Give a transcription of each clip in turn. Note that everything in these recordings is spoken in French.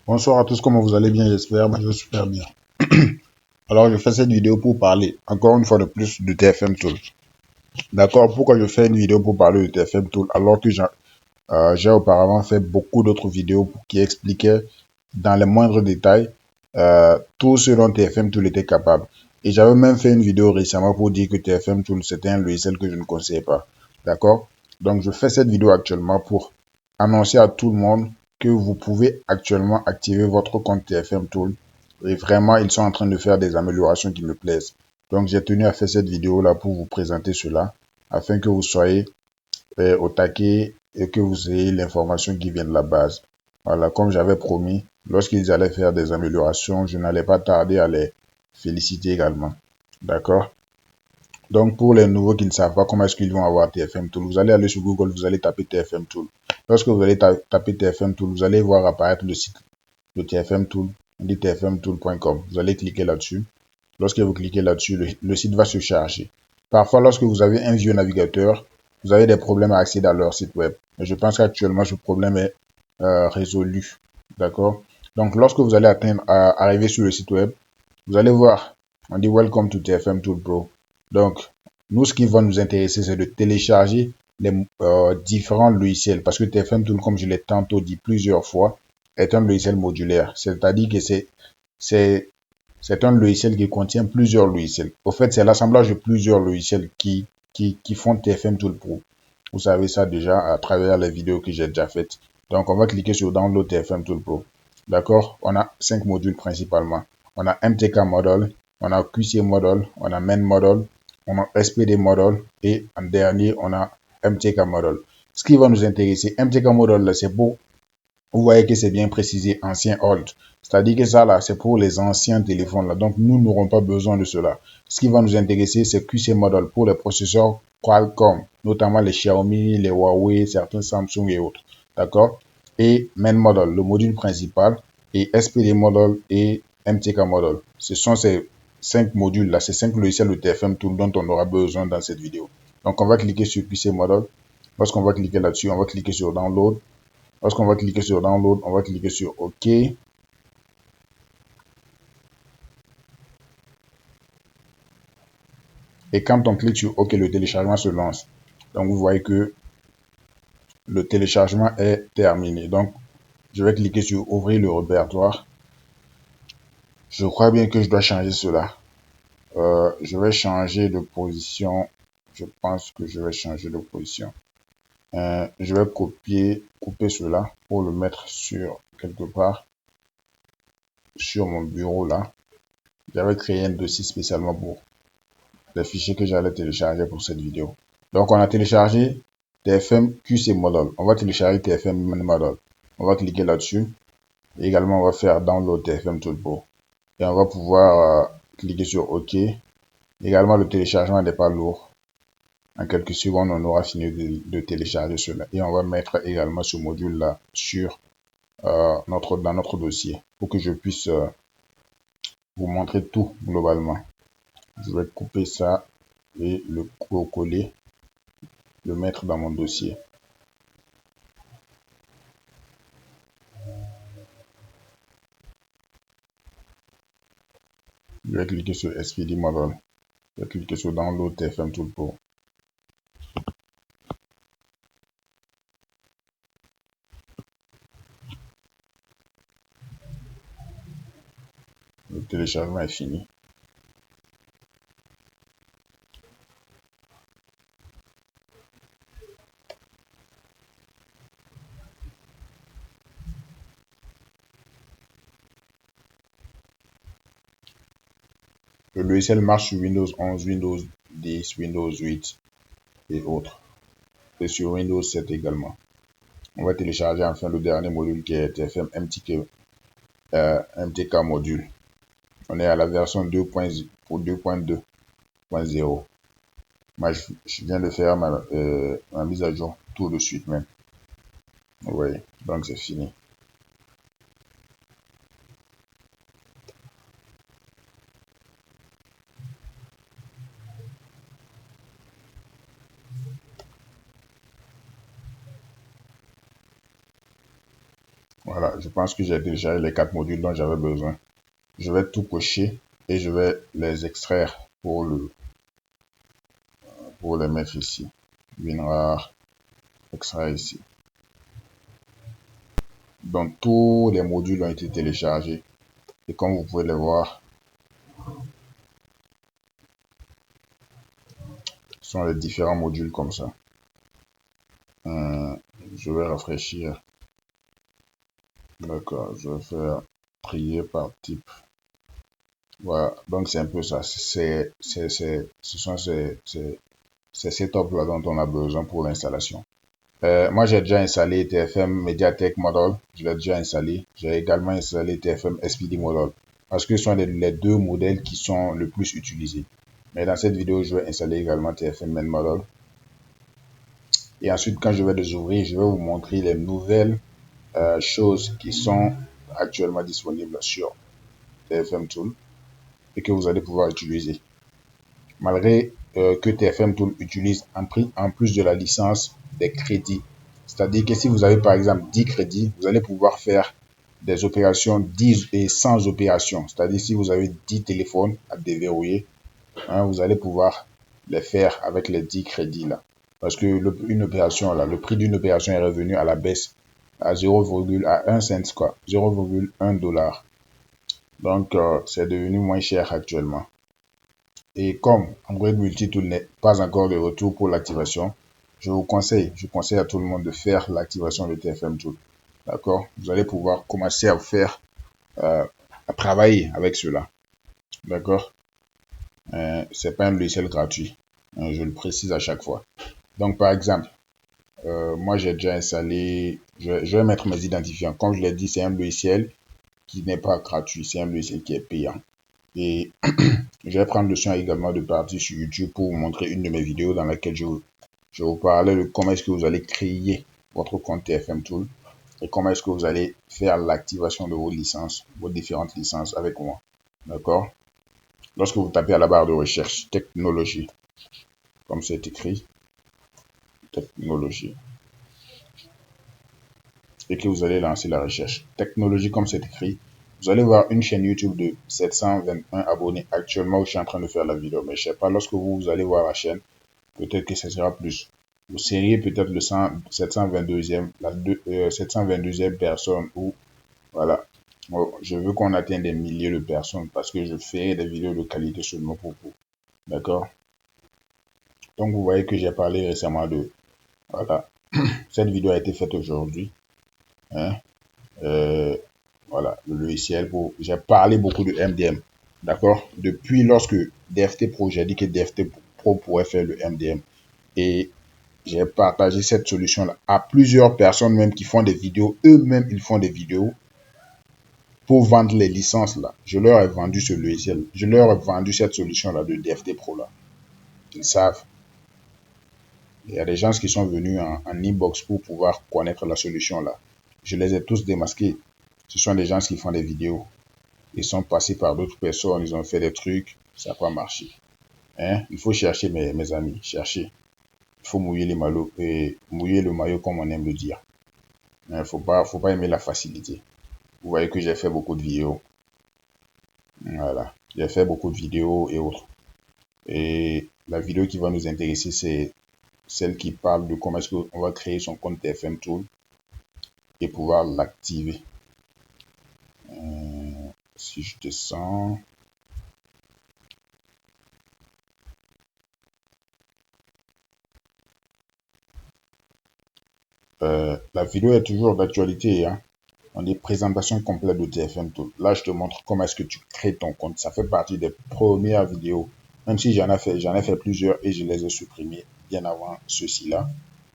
Bonsoir à tous, comment vous allez bien, j'espère. Moi, je vais super bien. Alors, je fais cette vidéo pour parler, encore une fois de plus, de TFM Tool. D'accord, pourquoi je fais une vidéo pour parler de TFM Tool alors que j'ai auparavant fait beaucoup d'autres vidéos qui expliquaient dans les moindres détails tout ce dont TFM Tool était capable. Et j'avais même fait une vidéo récemment pour dire que TFM Tool, c'était un logiciel que je ne conseillais pas. D'accord? Donc, je fais cette vidéo actuellement pour annoncer à tout le monde que vous pouvez actuellement activer votre compte TFM Tool. Et vraiment, ils sont en train de faire des améliorations qui me plaisent. Donc, j'ai tenu à faire cette vidéo-là pour vous présenter cela, afin que vous soyez au taquet et que vous ayez l'information qui vient de la base. Voilà, comme j'avais promis, lorsqu'ils allaient faire des améliorations, je n'allais pas tarder à les féliciter également. D'accord? Donc, pour les nouveaux qui ne savent pas comment est-ce qu'ils vont avoir TFM Tool, vous allez aller sur Google, vous allez taper TFM Tool. Lorsque vous allez taper TFM Tool, vous allez voir apparaître le site de TFM Tool, on dit tfmtool.com. Vous allez cliquer là-dessus. Lorsque vous cliquez là-dessus, le site va se charger. Parfois, lorsque vous avez un vieux navigateur, vous avez des problèmes à accéder à leur site web. Et je pense qu'actuellement, ce problème est résolu. D'accord? Donc, lorsque vous allez arriver sur le site web, vous allez voir, on dit Welcome to TFM Tool Pro. Donc, nous, ce qui va nous intéresser, c'est de télécharger les différents logiciels. Parce que TFM Tool, comme je l'ai tantôt dit plusieurs fois, est un logiciel modulaire. C'est-à-dire que c'est un logiciel qui contient plusieurs logiciels. Au fait, c'est l'assemblage de plusieurs logiciels qui font TFM Tool Pro. Vous savez ça déjà à travers les vidéos que j'ai déjà faites. Donc, on va cliquer sur Download TFM Tool Pro. D'accord? On a 5 modules principalement. On a MTK Model, on a QC Model, on a Main Model, on a SPD Model et en dernier, on a MTK Model. Ce qui va nous intéresser, MTK Model, c'est pour, vous voyez que c'est bien précisé, ancien old. C'est-à-dire que ça, là, c'est pour les anciens téléphones, là. Donc, nous n'aurons pas besoin de cela. Ce qui va nous intéresser, c'est QC Model pour les processeurs Qualcomm, notamment les Xiaomi, les Huawei, certains Samsung et autres. D'accord? Et Main Model, le module principal, et SPD Model et MTK Model. Ce sont ces 5 modules-là, ces 5 logiciels de TFM Tool dont on aura besoin dans cette vidéo. Donc, on va cliquer sur QC Model. Lorsqu'on va cliquer là-dessus, on va cliquer sur Download. Lorsqu'on va cliquer sur Download, on va cliquer sur OK. Et quand on clique sur OK, le téléchargement se lance. Donc, vous voyez que le téléchargement est terminé. Donc, je vais cliquer sur Ouvrir le répertoire. Je crois bien que je dois changer cela. Je vais changer de position. Je pense que je vais changer de position. Je vais couper cela pour le mettre sur quelque part sur mon bureau là. J'avais créé un dossier spécialement pour les fichiers que j'allais télécharger pour cette vidéo. Donc, on a téléchargé TFM QC Model. On va télécharger TFM Model. On va cliquer là-dessus. Et également, on va faire Download TFM Tool Pro. Et on va pouvoir cliquer sur OK. Également, le téléchargement n'est pas lourd. En quelques secondes, on aura fini de télécharger cela. Et on va mettre également ce module-là sur dans notre dossier pour que je puisse vous montrer tout globalement. Je vais couper ça et le coller, le mettre dans mon dossier. Je vais cliquer sur SPD Model. Je vais cliquer sur Download TFM Tool Pro. Le téléchargement est fini. Le logiciel marche sur Windows 11, Windows 10, Windows 8 et autres. Et sur Windows 7 également. On va télécharger enfin le dernier module qui est TFM MTK module. On est à la version 2.2.0. Moi, je viens de faire ma mise à jour tout de suite même. Vous voyez, donc c'est fini. Voilà, je pense que j'ai téléchargé les 4 modules dont j'avais besoin. Je vais tout cocher et je vais les extraire pour les mettre ici. WinRAR, extraire ici. Donc tous les modules ont été téléchargés et comme vous pouvez le voir, ce sont les différents modules comme ça. Je vais rafraîchir. D'accord, je vais faire trier par type. Voilà, donc c'est un peu ça. Ce sont ces setups-là dont on a besoin pour l'installation. Moi, j'ai déjà installé TFM MediaTek Model. Je l'ai déjà installé. J'ai également installé TFM SPD Model. Parce que ce sont les deux modèles qui sont le plus utilisés. Mais dans cette vidéo, je vais installer également TFM Main Model. Et ensuite, quand je vais les ouvrir, je vais vous montrer les nouvelles choses qui sont actuellement disponibles sur TFM Tool et que vous allez pouvoir utiliser. Malgré que TFM Tool utilise en plus de la licence des crédits. C'est-à-dire que si vous avez par exemple 10 crédits, vous allez pouvoir faire des opérations 10 et 100 opérations. C'est-à-dire si vous avez 10 téléphones à déverrouiller, hein, vous allez pouvoir les faire avec les 10 crédits là. Parce que une opération là, le prix d'une opération est revenu à la baisse à 0,1 cent quoi, 0,1 $. Donc c'est devenu moins cher actuellement. Et comme Android Multitool n'est pas encore de retour pour l'activation, je conseille à tout le monde de faire l'activation de TFM Tool. D'accord? Vous allez pouvoir commencer à faire, à travailler avec cela. D'accord? C'est pas un logiciel gratuit. Je le précise à chaque fois. Donc, par exemple, moi j'ai déjà installé, je vais mettre mes identifiants. Comme je l'ai dit, c'est un logiciel qui n'est pas gratuit, c'est un logiciel qui est payant. Et je vais prendre le soin également de partir sur YouTube pour vous montrer une de mes vidéos dans laquelle je vous parlais de comment est-ce que vous allez créer votre compte TFM Tool et comment est-ce que vous allez faire l'activation de vos licences, vos différentes licences avec moi. D'accord? Lorsque vous tapez à la barre de recherche technologie, comme c'est écrit, technologie, et que vous allez lancer la recherche technologie comme c'est écrit, vous allez voir une chaîne YouTube de 721 abonnés actuellement où je suis en train de faire la vidéo. Mais je ne sais pas, lorsque vous allez voir la chaîne, peut-être que ce sera plus. Vous seriez peut-être le 722e, la 722e personne ou voilà. Bon, je veux qu'on atteigne des milliers de personnes parce que je fais des vidéos de qualité seulement pour vous. D'accord? Donc vous voyez que j'ai parlé récemment de voilà. Cette vidéo a été faite aujourd'hui. Hein? Voilà, le logiciel pour. J'ai parlé beaucoup de MDM. D'accord? Depuis lorsque DFT Pro, j'ai dit que DFT Pro pourrait faire le MDM. Et j'ai partagé cette solution-là à plusieurs personnes même qui font des vidéos. Eux-mêmes, ils font des vidéos pour vendre les licences là. Je leur ai vendu ce logiciel. Je leur ai vendu cette solution-là de DFT Pro là. Ils savent. Il y a des gens qui sont venus en inbox pour pouvoir connaître la solution là. Je les ai tous démasqués. Ce sont des gens qui font des vidéos. Ils sont passés par d'autres personnes, ils ont fait des trucs, ça n'a pas marché. Hein? Il faut chercher, mes amis, chercher. Il faut mouiller les maillots, et mouiller le maillot comme on aime le dire. Il ne faut pas aimer la facilité. Vous voyez que j'ai fait beaucoup de vidéos. Voilà. J'ai fait beaucoup de vidéos et autres. Et la vidéo qui va nous intéresser, c'est celle qui parle de comment est-ce qu'on va créer son compte TFM Tool et pouvoir l'activer. Si je descends... la vidéo est toujours d'actualité, hein. On dit présentation complète de TFM Tool. Là, je te montre comment est-ce que tu crées ton compte. Ça fait partie des premières vidéos. Même si j'en ai fait plusieurs et je les ai supprimées bien avant ceci-là.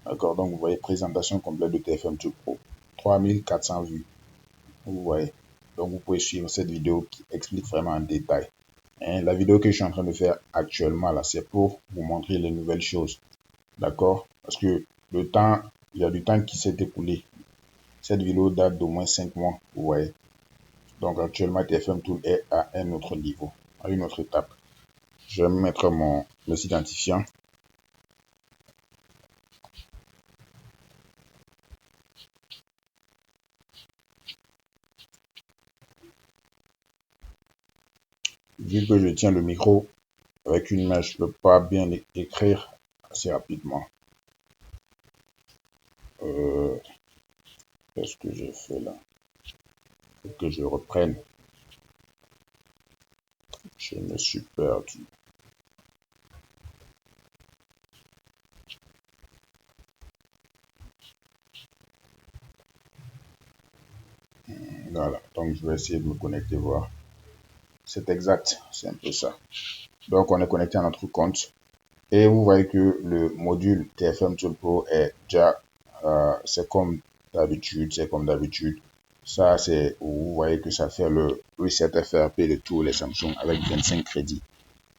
D'accord? Donc, vous voyez, présentation complète de TFM Tool Pro. 3400 vues. Vous voyez. Donc, vous pouvez suivre cette vidéo qui explique vraiment en détail. Hein, la vidéo que je suis en train de faire actuellement, là, c'est pour vous montrer les nouvelles choses. D'accord? Parce que le temps, il y a du temps qui s'est écoulé. Cette vidéo date d'au moins 5 mois, vous voyez. Donc actuellement, TFM Tool est à un autre niveau, à une autre étape. Je vais mettre mes identifiants. Vu que je tiens le micro avec une main, je ne peux pas bien écrire assez rapidement. Qu'est-ce que j'ai fait là? Faut que je reprenne. Je me suis perdu. Voilà, donc je vais essayer de me connecter, voir. C'est exact, c'est un peu ça. Donc on est connecté à notre compte. Et vous voyez que le module TFM Tool Pro est déjà, c'est comme d'habitude. Ça, c'est où vous voyez que ça fait le reset FRP de tous les Samsung avec 25 crédits.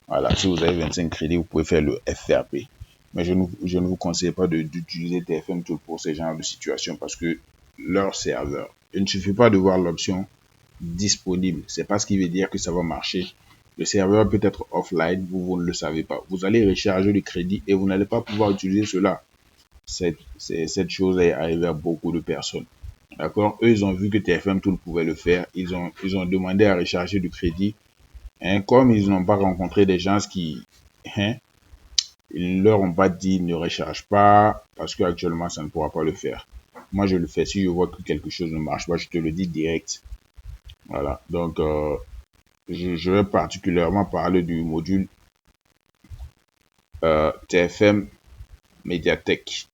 Voilà, si vous avez 25 crédits, vous pouvez faire le FRP. Mais je ne vous conseille pas d'utiliser TFM Tool pour ce genre de situation parce que leur serveur, il ne suffit pas de voir l'option disponible. C'est pas ce qui veut dire que ça va marcher. Le serveur peut être offline, vous ne le savez pas. Vous allez recharger le crédit et vous n'allez pas pouvoir utiliser cela. Cette chose est arrivée à beaucoup de personnes. D'accord? Eux, ils ont vu que TFM Tool pouvait le faire. Ils ont demandé à recharger du crédit. Hein, comme ils n'ont pas rencontré des gens qui, hein, ils leur ont pas dit ne recharge pas parce qu'actuellement ça ne pourra pas le faire. Moi, je le fais. Si je vois que quelque chose ne marche pas, je te le dis direct. Voilà. Donc, je vais particulièrement parler du module TFM Mediatek.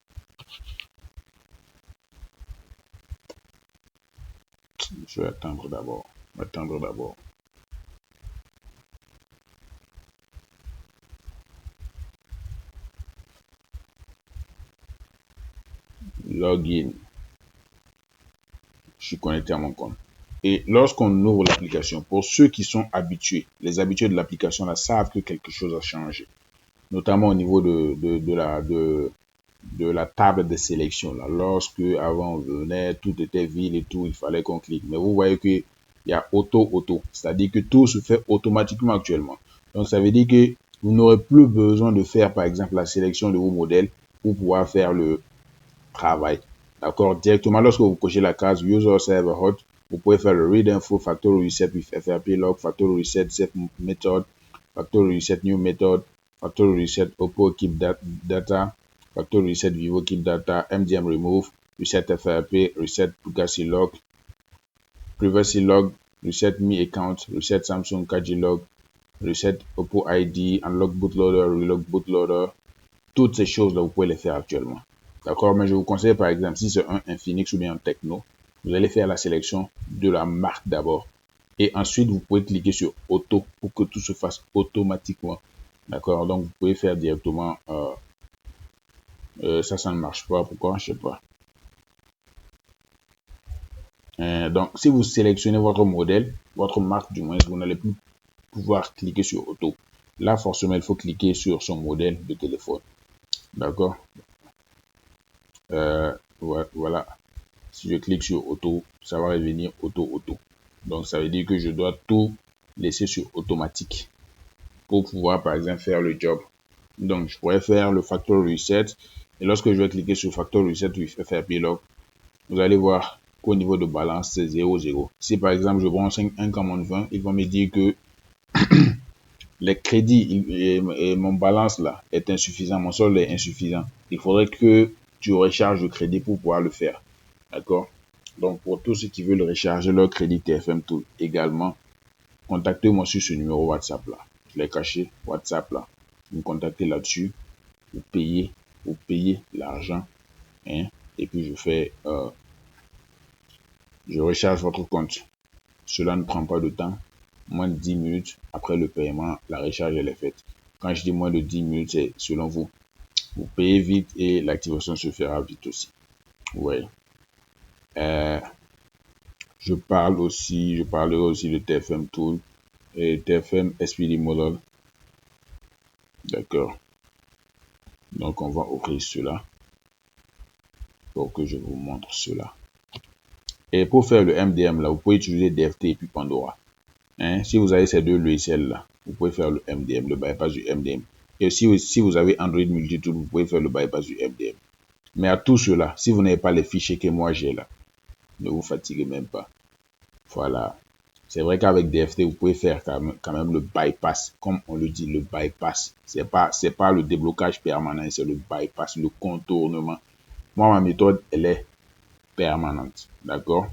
Je vais attendre d'abord. Login. Je suis connecté à mon compte. Et lorsqu'on ouvre l'application, pour ceux qui sont habitués, les habitués de l'application là savent que quelque chose a changé. Notamment au niveau de la table de sélection. Là. Lorsque avant on venait, tout était vide et tout, il fallait qu'on clique. Mais vous voyez qu'il y a auto. C'est-à-dire que tout se fait automatiquement actuellement. Donc ça veut dire que vous n'aurez plus besoin de faire par exemple la sélection de vos modèles pour pouvoir faire le travail. D'accord? Directement lorsque vous cochez la case User Server Hot, vous pouvez faire le Read Info Factory Reset with FRP Log, Factory Reset Set Method, Factory Reset New Method, Factory Reset Oppo Keep Data, Factory Reset Vivo Keep Data, MDM Remove, Reset FRP, Reset Privacy Log, Privacy Log, Reset Me Account, Reset Samsung 4G Log, Reset Oppo ID, Unlock Bootloader, Relock Bootloader. Toutes ces choses-là, vous pouvez les faire actuellement. D'accord? Mais je vous conseille, par exemple, si c'est un Infinix ou bien un Tecno, vous allez faire la sélection de la marque d'abord. Et ensuite, vous pouvez cliquer sur Auto pour que tout se fasse automatiquement. D'accord? Donc, vous pouvez faire directement. Ça ne marche pas. Pourquoi? Je ne sais pas. Donc, si vous sélectionnez votre modèle, votre marque du moins, vous n'allez plus pouvoir cliquer sur Auto. Là, forcément, il faut cliquer sur son modèle de téléphone. D'accord? Voilà. Si je clique sur auto, ça va revenir auto. Donc ça veut dire que je dois tout laisser sur automatique pour pouvoir par exemple faire le job. Donc je pourrais faire le factory reset et lorsque je vais cliquer sur factory reset with FRP log, vous allez voir qu'au niveau de balance c'est 0,0. Si par exemple je branche un commande 20, il va me dire que les crédits et mon balance là est insuffisant, mon solde est insuffisant. Il faudrait que tu recharges le crédit pour pouvoir le faire. D'accord? Donc, pour tous ceux qui veulent recharger leur crédit TFM Tool également, contactez-moi sur ce numéro WhatsApp là. Je l'ai caché, WhatsApp là. Vous me contactez là-dessus, vous payez l'argent, hein, et puis je recharge votre compte. Cela ne prend pas de temps. Moins de 10 minutes après le paiement, la recharge elle est faite. Quand je dis moins de 10 minutes, c'est selon vous. Vous payez vite et l'activation se fera vite aussi. Ouais. Je parlerai aussi de TFM Tool et TFM SPD Model. D'accord. Donc, on va ouvrir cela pour que je vous montre cela. Et pour faire le MDM, là, vous pouvez utiliser DFT et puis Pandora. Hein? Si vous avez ces deux logiciels là, vous pouvez faire le MDM, le bypass du MDM. Et si vous avez Android Multitool, vous pouvez faire le bypass du MDM. Mais à tout cela, si vous n'avez pas les fichiers que moi j'ai là, ne vous fatiguez même pas. Voilà. C'est vrai qu'avec DFT, vous pouvez faire quand même le bypass, comme on le dit, le bypass. C'est pas le déblocage permanent, c'est le bypass, le contournement. Moi, ma méthode, elle est permanente. D'accord?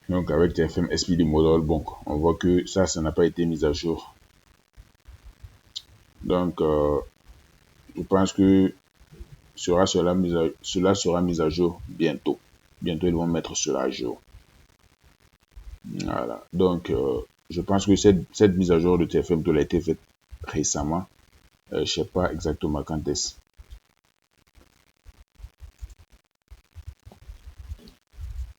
Donc, avec TFM SPD Model, bon, on voit que ça n'a pas été mis à jour. Donc, je pense que cela sera mis à jour bientôt. Bientôt, ils vont mettre cela à jour. Voilà. Donc, je pense que cette mise à jour de TFM Tool a été faite récemment. Je ne sais pas exactement quand est-ce.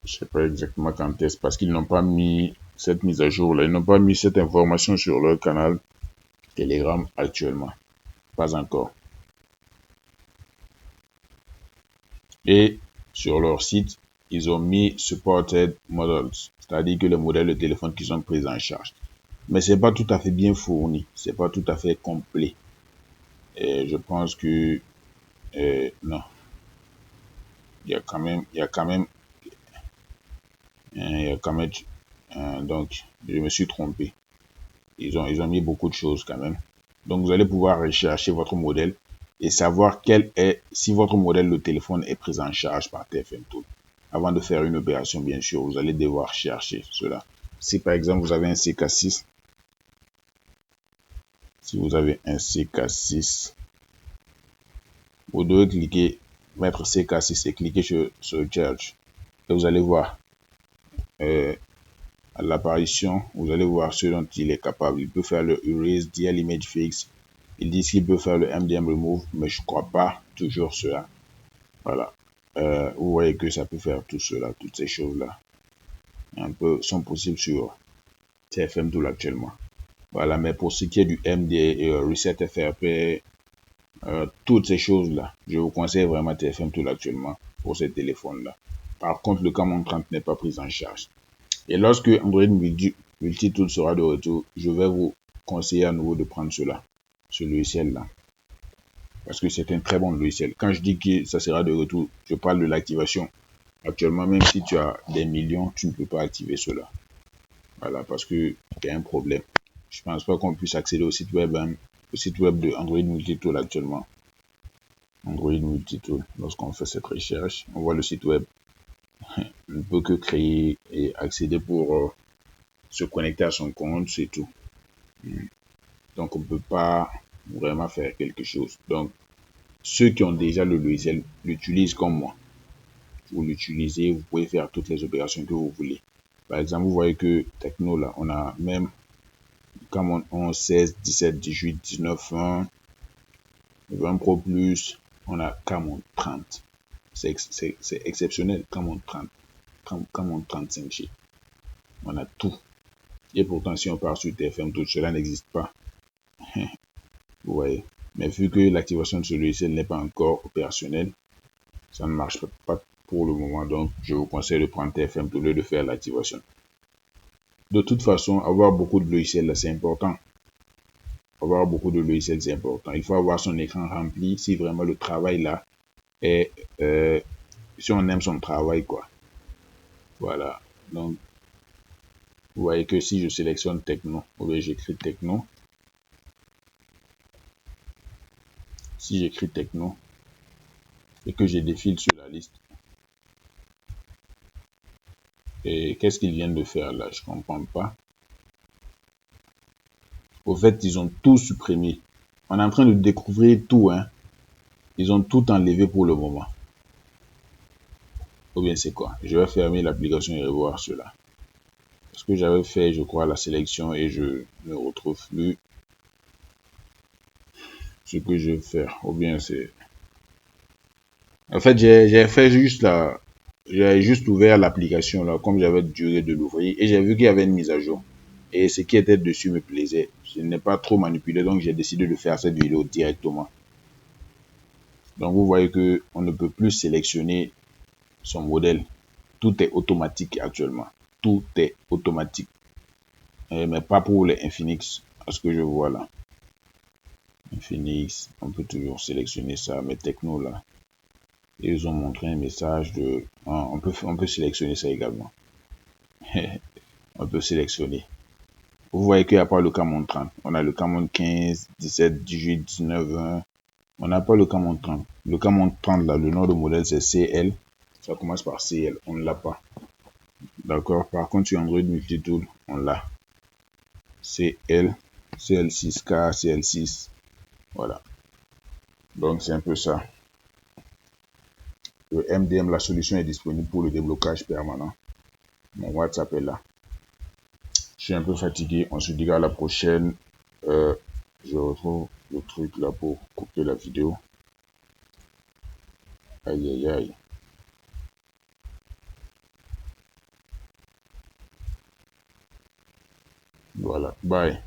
Je sais pas exactement quand est-ce parce qu'ils n'ont pas mis cette mise à jour là. Ils n'ont pas mis cette information sur leur canal Telegram actuellement. Pas encore. Et sur leur site, ils ont mis supported models, c'est-à-dire que les modèles de téléphone qui sont pris en charge. Mais c'est pas tout à fait bien fourni, c'est pas tout à fait complet. Et je pense que non, il y a quand même, donc je me suis trompé. Ils ont mis beaucoup de choses quand même. Donc vous allez pouvoir rechercher votre modèle et savoir si votre modèle de téléphone est pris en charge par TFM Tool. Avant de faire une opération, bien sûr, vous allez devoir chercher cela. Si par exemple vous avez un CK6, vous devez cliquer, mettre CK6 et cliquer sur Charge. Et vous allez voir à l'apparition, vous allez voir ce dont il est capable. Il peut faire le Erase, DL Image Fix. Ils disent qu'il peut faire le MDM Remove, mais je crois pas toujours cela. Voilà. Vous voyez que ça peut faire tout cela, toutes ces choses-là. Un peu sont possibles sur TFM Tool actuellement. Voilà, mais pour ce qui est du MD et Reset FRP, toutes ces choses-là, je vous conseille vraiment TFM Tool actuellement pour ces téléphones-là. Par contre, le Camon 30 n'est pas pris en charge. Et lorsque Android Multitool sera de retour, je vais vous conseiller à nouveau de prendre ce logiciel-là. Parce que c'est un très bon logiciel. Quand je dis que ça sera de retour, je parle de l'activation. Actuellement, même si tu as des millions, tu ne peux pas activer cela. Voilà, parce qu'il y a un problème. Je ne pense pas qu'on puisse accéder au site web de Android Multitool actuellement. Android Multitool, lorsqu'on fait cette recherche, on voit le site web. On ne peut que créer et accéder pour se connecter à son compte, c'est tout. Donc, on ne peut pas vraiment faire quelque chose. Donc, ceux qui ont déjà le logiciel l'utilisent comme moi. Vous l'utilisez, vous pouvez faire toutes les opérations que vous voulez. Par exemple, vous voyez que Techno, là, on a même Camon 11, 16, 17, 18, 19, 20, 20 Pro Plus, on a Camon 30. C'est exceptionnel, Camon 30, Camon 35G. On a tout. Et pourtant, si on part sur TFM, tout cela n'existe pas. Vous voyez. Mais vu que l'activation de ce logiciel n'est pas encore opérationnelle, ça ne marche pas pour le moment. Donc, je vous conseille de prendre TFM au lieu de faire l'activation. De toute façon, avoir beaucoup de logiciels, là, c'est important. Avoir beaucoup de logiciels, c'est important. Il faut avoir son écran rempli si vraiment le travail là est... si on aime son travail, quoi. Voilà. Donc, vous voyez que si je sélectionne Techno, ou bien j'écris Techno, si j'écris Techno et que je défile sur la liste, et qu'est-ce qu'ils viennent de faire là? Je comprends pas. Au fait, ils ont tout supprimé. On est en train de découvrir tout, hein. Ils ont tout enlevé pour le moment. Ou bien c'est quoi? Je vais fermer l'application et revoir cela. Parce que j'avais fait, je crois, la sélection et je ne retrouve plus ce que je vais faire. Ou bien c'est... En fait, j'ai fait juste la... J'ai juste ouvert l'application là, comme j'avais duré de l'ouvrir, et j'ai vu qu'il y avait une mise à jour. Et ce qui était dessus me plaisait. Je n'ai pas trop manipulé, donc j'ai décidé de faire cette vidéo directement. Donc vous voyez que on ne peut plus sélectionner son modèle. Tout est automatique actuellement. Tout est automatique. Mais pas pour les Infinix, à ce que je vois là. Infinix, on peut toujours sélectionner ça, mais Techno là, ils ont montré un message de... on peut sélectionner ça également. On peut sélectionner. Vous voyez qu'il n'y a pas le commande 30. On a le commande 15, 17, 18, 19, 20. On n'a pas le commande 30. Le commande 30, là, le nom de modèle, c'est CL. Ça commence par CL. On ne l'a pas. D'accord. Par contre, sur Android Multitool, on l'a. CL, CL6K, CL6. Voilà. Donc, c'est un peu ça. Le MDM, la solution est disponible pour le déblocage permanent. Mon WhatsApp est là. Je suis un peu fatigué. On se dit à la prochaine. Je retrouve le truc là pour couper la vidéo. Aïe, aïe, aïe. Voilà. Bye.